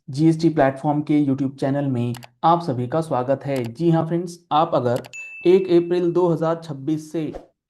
GST platform के YouTube channel में आप सभी का स्वागत है। जी हाँ फ्रेंड्स, आप अगर 1 अप्रैल 2026 से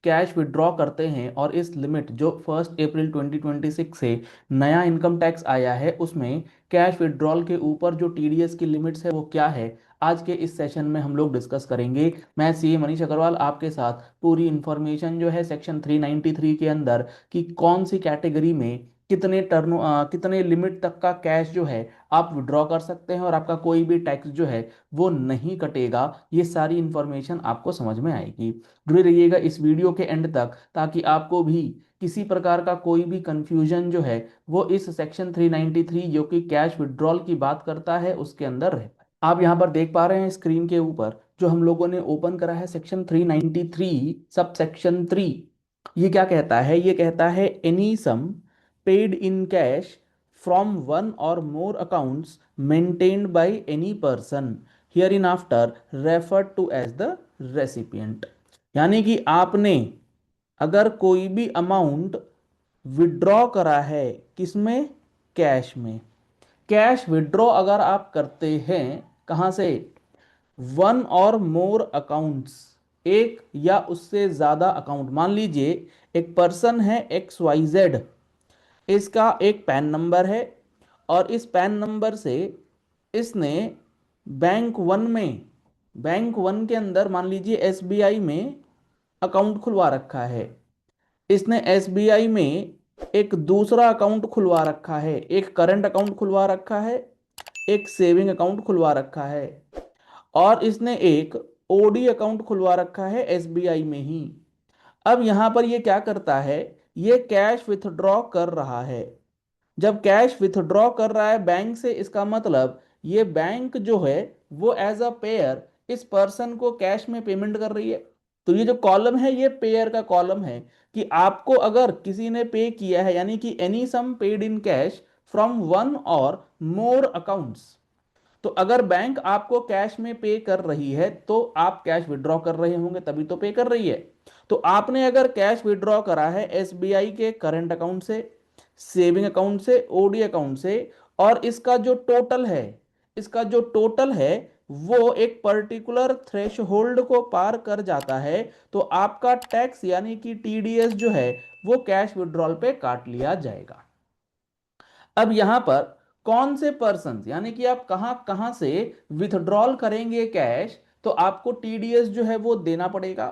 कैश विड्रॉ करते हैं और इस लिमिट जो 1 अप्रैल 2026 से नया इनकम टैक्स आया है उसमें कैश विड्रॉल के ऊपर जो टीडीएस की लिमिट्स है वो क्या है, आज के इस सेशन में हम लोग डिस्कस करेंगे। मैं सीए मनीष अग्रवाल आपके साथ पूरी इंफॉर्मेशन जो है सेक्शन 393 के अंदर कि कौन सी कैटेगरी में कितने लिमिट तक का कैश जो है आप विड्रॉ कर सकते हैं और आपका कोई भी टैक्स जो है वो नहीं कटेगा, ये सारी इंफॉर्मेशन आपको समझ में आएगी। जुड़े रहिएगा इस वीडियो के एंड तक ताकि आपको भी किसी प्रकार का कोई भी कंफ्यूजन जो है वो इस सेक्शन 393 जो कि कैश विड्रॉल की बात करता है उसके अंदर रहे। आप यहाँ पर देख पा रहे हैं स्क्रीन के ऊपर जो हम लोगों ने ओपन करा है सेक्शन 393 सब सेक्शन 3। ये क्या कहता है? ये कहता है any sum paid in cash from one or more accounts maintained by any person hereinafter referred to as the recipient। यानी कि आपने अगर कोई भी अमाउंट विड्रॉ करा है किसमें? कैश में। कैश विड्रॉ अगर आप करते हैं कहां से? वन और मोर अकाउंट्स, एक या उससे ज्यादा अकाउंट। मान लीजिए एक पर्सन है एक्स वाई जेड, इसका एक पैन नंबर है और इस पैन नंबर से इसने बैंक वन के अंदर मान लीजिए एसबीआई में अकाउंट खुलवा रखा है। इसने एसबीआई में एक दूसरा अकाउंट खुलवा रखा है, एक करंट अकाउंट खुलवा रखा है, एक सेविंग अकाउंट खुलवा रखा है और इसने एक ओडी अकाउंट खुलवा रखा है एसबीआई में ही। अब यहां पर ये क्या करता है? ये कैश विथड्रॉ कर रहा है। जब कैश विथड्रॉ कर रहा है बैंक से, इसका मतलब ये बैंक जो है वो एज अ पेयर इस पर्सन को कैश में पेमेंट कर रही है। तो ये जो कॉलम है ये पेयर का कॉलम है कि आपको अगर किसी ने पे किया है, यानी कि any sum paid in cash from one or more accounts. तो अगर बैंक आपको कैश में पे कर रही है तो आप कैश विड्रॉ कर रहे होंगे तभी तो पे कर रही है। तो आपने अगर कैश विड्रॉ करा है एसबीआई के करंट अकाउंट से, सेविंग अकाउंट से, ओडी अकाउंट से, और इसका जो टोटल है वो एक पर्टिकुलर थ्रेशहोल्ड को पार कर जाता है, तो आपका टैक्स यानी कि टीडीएस जो है वो कैश विड्रॉल पे काट लिया जाएगा। अब यहां पर कौन से पर्सन, यानी कि आप कहां कहां से विथड्रॉल करेंगे कैश, तो आपको टीडीएस जो है वो देना पड़ेगा।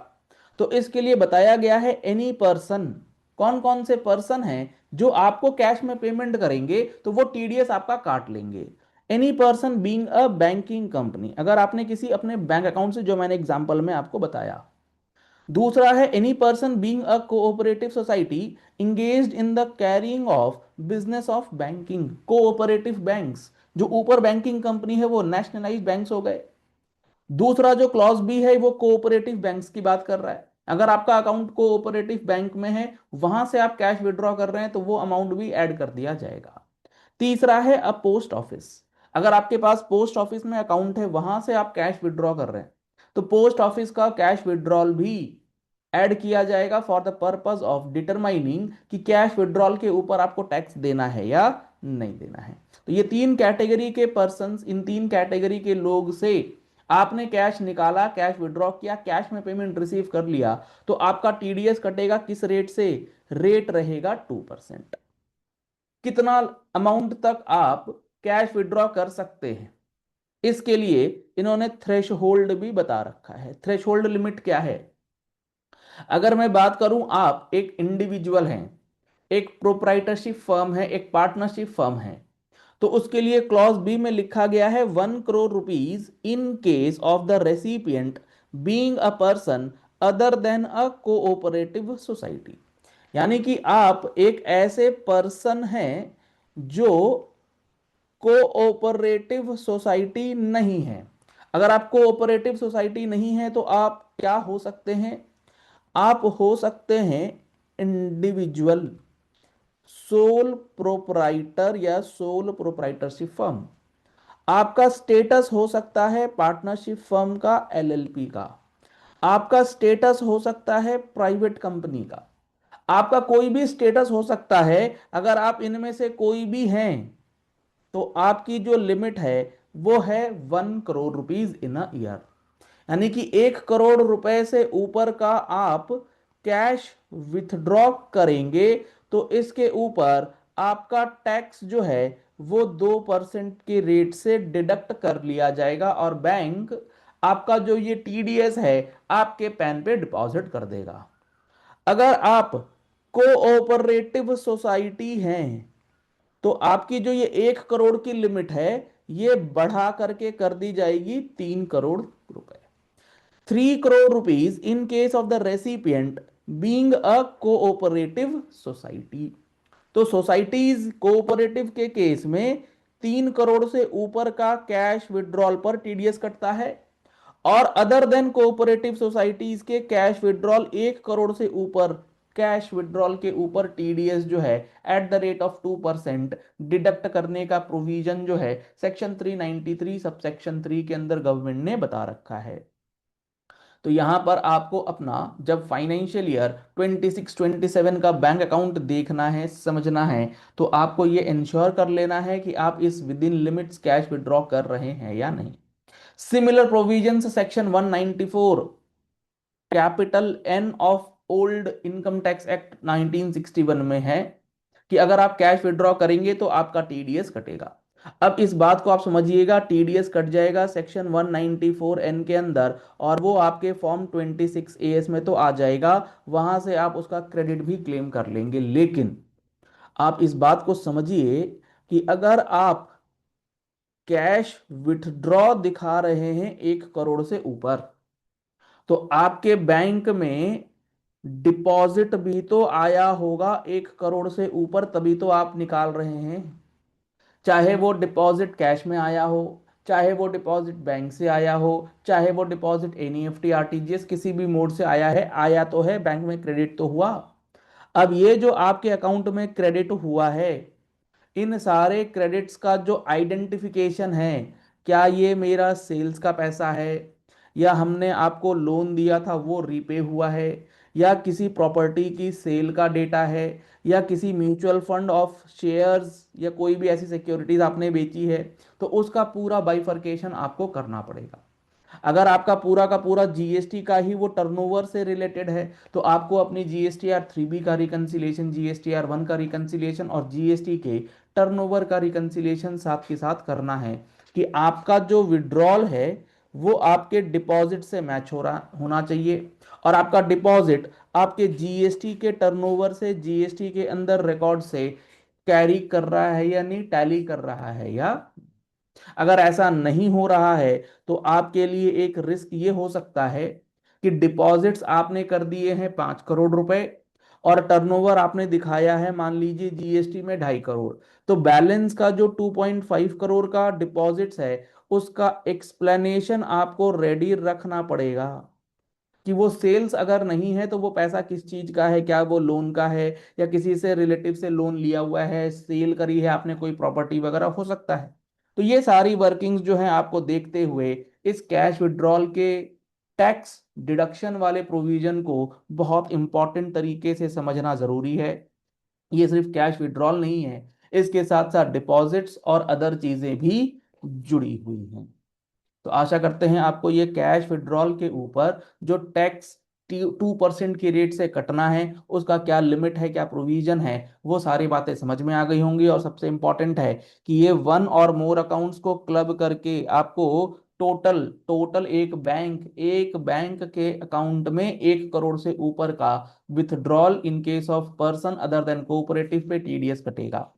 तो इसके लिए बताया गया है एनी पर्सन। कौन कौन से पर्सन हैं जो आपको कैश में पेमेंट करेंगे तो वो टीडीएस आपका काट लेंगे? Any person being a banking company, अगर आपने किसी अपने बैंक अकाउंट से, जो मैंने एग्जांपल में आपको बताया। दूसरा है any person being a cooperative society engaged in the carrying of business of banking. Cooperative banks, जो ऊपर बैंकिंग कंपनी है वो नेशनलाइज्ड बैंक्स हो गए। दूसरा जो क्लॉज बी है वो कोऑपरेटिव बैंक्स की बात कर रहा है। अगर आपका अकाउंट कोऑपरेटिव बैंक में है, वहां से आप कैश विड्रॉ कर रहे हैं तो वो अमाउंट भी ऐड कर दिया जाएगा। तीसरा है अ पोस्ट ऑफिस। अगर आपके पास पोस्ट ऑफिस में अकाउंट है, वहां से आप कैश विड्रॉ कर रहे हैं तो पोस्ट ऑफिस का कैश विड्रॉल भी ऐड किया जाएगा for the purpose of determining कि कैश विड्रॉल के ऊपर आपको टैक्स देना है या नहीं देना है। तो ये तीन कैटेगरी के पर्संस, इन तीन कैटेगरी के लोग से आपने कैश निकाला, कैश विड्रॉ किया, कैश में पेमेंट रिसीव कर लिया, तो आपका टीडीएस कटेगा किस रेट से? रेट रहेगा 2%। कितना अमाउंट तक आप कैश विड्रॉ कर सकते हैं, इसके लिए इन्होंने थ्रेशहोल्ड भी बता रखा है। थ्रेशहोल्ड लिमिट क्या है? अगर मैं बात करूं, आप एक इंडिविजुअल हैं, एक प्रोप्राइटरशिप फर्म है, एक पार्टनरशिप फर्म है, तो उसके लिए क्लॉज बी में लिखा गया है 1 crore rupees in case of the recipient being a person other than a cooperative society. यानी कि आप एक ऐसे पर्सन हैं जो कोऑपरेटिव सोसाइटी नहीं है। अगर आप कोऑपरेटिव सोसाइटी नहीं है तो आप क्या हो सकते हैं? आप हो सकते हैं इंडिविजुअल, सोल प्रोपराइटर या सोल प्रोपराइटरशिप फर्म। आपका स्टेटस हो सकता है पार्टनरशिप फर्म का, एलएलपी का। आपका स्टेटस हो सकता है प्राइवेट कंपनी का। आपका कोई भी स्टेटस हो सकता है। अगर आप इनमें से कोई भी हैं तो आपकी जो लिमिट है वो है 1 crore rupees in a year. यानी कि 1 करोड़ रुपए से ऊपर का आप कैश विथड्रॉ करेंगे तो इसके ऊपर आपका टैक्स जो है वो 2% के रेट से डिडक्ट कर लिया जाएगा और बैंक आपका जो ये टीडीएस है आपके पैन पे डिपॉजिट कर देगा। अगर आप कोऑपरेटिव सोसाइटी हैं तो आपकी जो ये 1 करोड़ की लिमिट है ये बढ़ा करके कर दी जाएगी 3 करोड़ रुपए। 3 crore rupees in case of the recipient being a cooperative society. तो सोसाइटीज कोऑपरेटिव के केस में 3 करोड़ से ऊपर का कैश विड्रॉल पर टीडीएस कटता है और अदर देन कोऑपरेटिव सोसाइटीज के कैश विड्रॉल 1 करोड़ से ऊपर कैश विड्रॉल के ऊपर टीडीएस जो है at the rate of 2% deduct करने का प्रोविजन जो है सेक्शन 393 सब सेक्शन 3 के अंदर गवर्नमेंट ने बता रखा है। तो यहां पर आपको अपना जब फाइनेंशियल ईयर 26-27 का बैंक अकाउंट देखना है समझना है तो आपको ये इंश्योर कर लेना है कि आप इस within limits cash withdraw कर रहे हैं या नहीं। Similar provisions section 194 capital N of old income tax act 1961 में है कि अगर आप कैश विड्रॉ करेंगे तो आपका टीडीएस कटेगा। अब इस बात को आप समझिएगा, टीडीएस कट जाएगा सेक्शन 194 एन के अंदर और वो आपके फॉर्म 26 एएस में तो आ जाएगा, वहां से आप उसका क्रेडिट भी क्लेम कर लेंगे। लेकिन आप इस बात को समझिए कि अगर आप कैश विथड्रॉ दिखा रहे हैं 1 करोड़ से ऊपर तो आपके बैंक में डिपॉजिट भी तो आया होगा 1 करोड़ से ऊपर, तभी तो आप निकाल रहे हैं। चाहे वो डिपॉजिट कैश में आया हो, चाहे वो डिपॉजिट बैंक से आया हो, चाहे वो डिपॉजिट एनईएफटी आरटीजीएस किसी भी मोड से आया है, आया तो है, बैंक में क्रेडिट तो हुआ। अब ये जो आपके अकाउंट में क्रेडिट हुआ है इन सारे क्रेडिट्स का जो आइडेंटिफिकेशन है, क्या ये मेरा सेल्स का पैसा है या हमने आपको लोन दिया था वो रीपे हुआ है या किसी प्रॉपर्टी की सेल का डेटा है या किसी म्यूचुअल फंड ऑफ शेयर्स या कोई भी ऐसी सिक्योरिटीज आपने बेची है, तो उसका पूरा बाइफर्केशन आपको करना पड़ेगा। अगर आपका पूरा का पूरा जीएसटी का ही वो टर्नओवर से रिलेटेड है तो आपको अपनी GSTR 3B का रिकंसिलिएशन, GSTR 1 का रिकंसिलिएशन और जीएसटी के टर्नओवर का रिकंसिलिएशन साथ के साथ करना है कि आपका जो विड्रॉल है वो आपके डिपॉजिट से मैच हो रहा होना चाहिए और आपका डिपॉजिट आपके जीएसटी के टर्नओवर से जीएसटी के अंदर रिकॉर्ड से कैरी कर रहा है या नहीं, टैली कर रहा है या। अगर ऐसा नहीं हो रहा है तो आपके लिए एक रिस्क ये हो सकता है कि डिपॉजिट्स आपने कर दिए हैं 5 करोड़ रुपए और टर्नओवर आपने दिखाया है मान लीजिए जीएसटी में 2.5 करोड़, तो बैलेंस का जो 2.5 करोड़ का डिपॉजिट्स है उसका एक्सप्लेनेशन आपको रेडी रखना पड़ेगा कि वो सेल्स अगर नहीं है तो वो पैसा किस चीज का है, क्या वो लोन का है या किसी से रिलेटिव से लोन लिया हुआ है, सेल करी है आपने कोई प्रॉपर्टी वगैरह हो सकता है। तो ये सारी वर्किंग्स जो है आपको देखते हुए इस कैश विड्रॉल के टैक्स डिडक्शन वाले प्रोविजन को बहुत इंपॉर्टेंट तरीके से समझना जरूरी है। ये सिर्फ कैश विड्रॉल नहीं है, इसके साथ साथ डिपॉजिट्स और अदर चीजें भी जुड़ी हुई हैं। तो आशा करते हैं आपको ये कैश विड्रॉल के ऊपर जो टैक्स 2% की रेट से कटना है उसका क्या लिमिट है, क्या प्रोविजन है, वो सारी बातें समझ में आ गई होंगी। और सबसे इंपॉर्टेंट है कि ये वन और मोर अकाउंट्स को क्लब करके आपको टोटल टोटल एक बैंक के अकाउंट में 1 करोड़ से ऊपर का withdrawal in case of person other than cooperative पे टीडीएस कटेगा।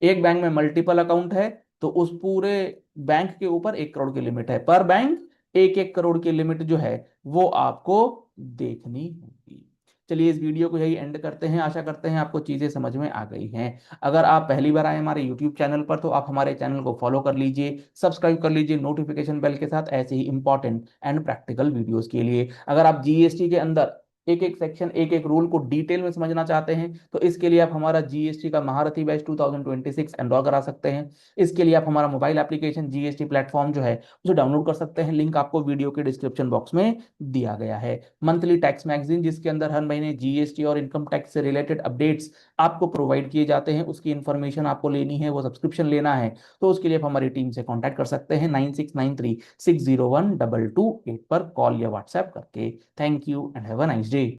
एक बैंक में मल्टीपल अकाउंट है तो उस पूरे बैंक के ऊपर 1 करोड़ की लिमिट है, पर बैंक 1-1 करोड़ की लिमिट जो है वो आपको देखनी होगी। चलिए इस वीडियो को यही एंड करते हैं, आशा करते हैं आपको चीजें समझ में आ गई हैं। अगर आप पहली बार आए हमारे यूट्यूब चैनल पर तो आप हमारे चैनल को फॉलो कर लीजिए, सब्सक्राइब कर लीजिए नोटिफिकेशन बेल के साथ ऐसे ही इंपॉर्टेंट एंड प्रैक्टिकल वीडियोस के लिए। अगर आप जीएसटी के अंदर एक एक सेक्शन, एक एक रूल को डिटेल में समझना चाहते हैं तो इसके लिए आप हमारा जीएसटी का महारथी बैच 2026 एनरोल करा सकते हैं। इसके लिए आप हमारा मोबाइल एप्लीकेशन जीएसटी प्लेटफॉर्म जो है उसे डाउनलोड कर सकते हैं, लिंक आपको वीडियो के डिस्क्रिप्शन बॉक्स में दिया गया है। मंथली टैक्स मैगजीन जिसके अंदर हर महीने जीएसटी और इनकम टैक्स से रिलेटेड अपडेट्स आपको प्रोवाइड किए जाते हैं, उसकी इन्फॉर्मेशन आपको लेनी है, वो सब्सक्रिप्शन लेना है, तो उसके लिए आप हमारी टीम से कॉन्टैक्ट कर सकते हैं 9693 601 2228 पर कॉल या व्हाट्सएप करके। Thank you and have a nice day.